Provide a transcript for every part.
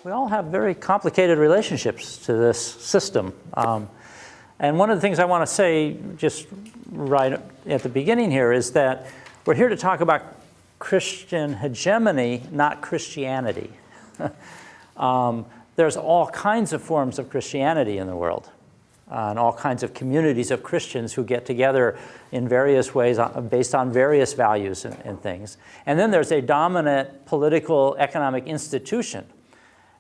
we all have very complicated relationships to this system. And one of the things I want to say just right at the beginning here is that we're here to talk about Christian hegemony, not Christianity. There's all kinds of forms of Christianity in the world, and all kinds of communities of Christians who get together in various ways based on various values and things. And then there's a dominant political economic institution.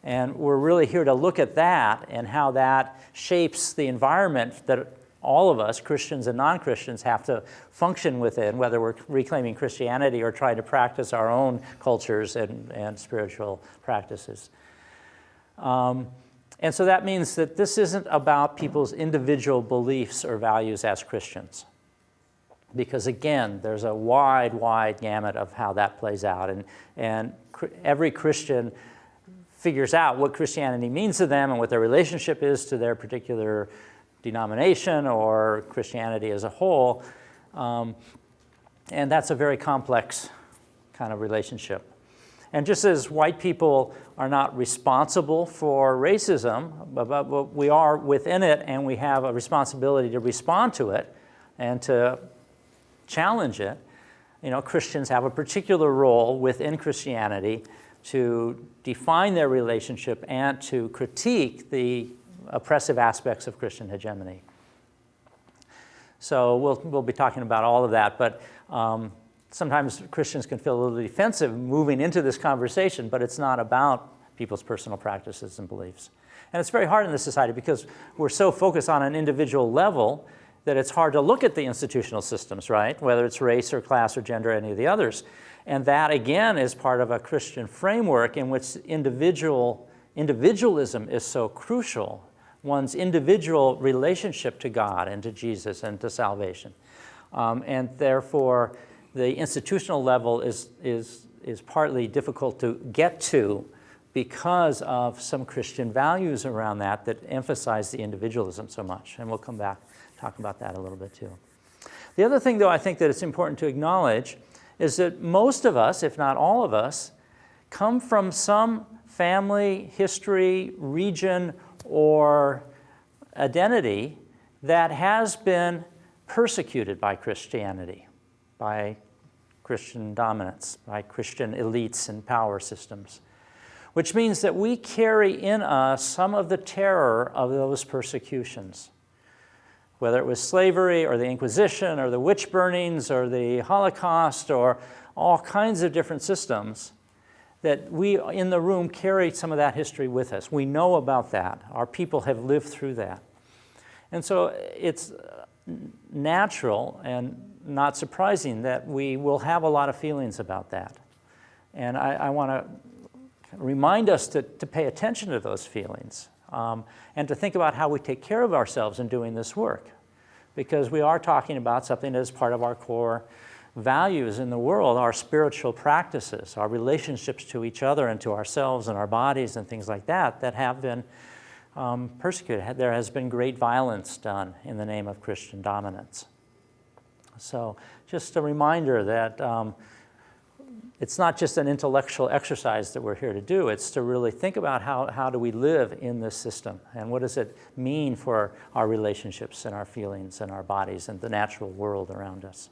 And we're really here to look at that and how that shapes the environment that all of us, Christians and non-Christians, have to function within, whether we're reclaiming Christianity or trying to practice our own cultures and spiritual practices. And so that means that this isn't about people's individual beliefs or values as Christians. Because again, there's a wide gamut of how that plays out. And every Christian figures out what Christianity means to them and what their relationship is to their particular denomination or Christianity as a whole. And that's a very complex kind of relationship. And just as white people are not responsible for racism, but we are within it, and we have a responsibility to respond to it and to challenge it. You know, Christians have a particular role within Christianity to define their relationship and to critique the oppressive aspects of Christian hegemony. So we'll be talking about all of that, but sometimes Christians can feel a little defensive moving into this conversation, but it's not about people's personal practices and beliefs. And it's very hard in this society because we're so focused on an individual level that it's hard to look at the institutional systems, right? Whether it's race or class or gender or any of the others. And that, again, is part of a Christian framework in which individualism is so crucial, one's individual relationship to God and to Jesus and to salvation. And therefore, the institutional level is partly difficult to get to because of some Christian values around that emphasize the individualism so much. And we'll come back talk about that a little bit too. The other thing, though, I think that it's important to acknowledge is that most of us, if not all of us, come from some family, history, region, or identity that has been persecuted by Christianity, by Christian dominance, by Christian elites and power systems, which means that we carry in us some of the terror of those persecutions. Whether it was slavery or the Inquisition or the witch burnings or the Holocaust or all kinds of different systems, that we in the room carry some of that history with us. We know about that. Our people have lived through that. And so it's natural and not surprising that we will have a lot of feelings about that. And I want to remind us to pay attention to those feelings. And to think about how we take care of ourselves in doing this work. Because we are talking about something that is part of our core values in the world, our spiritual practices, our relationships to each other and to ourselves and our bodies and things like that have been persecuted. There has been great violence done in the name of Christian dominance. So just a reminder that it's not just an intellectual exercise that we're here to do. It's to really think about how do we live in this system and what does it mean for our relationships and our feelings and our bodies and the natural world around us.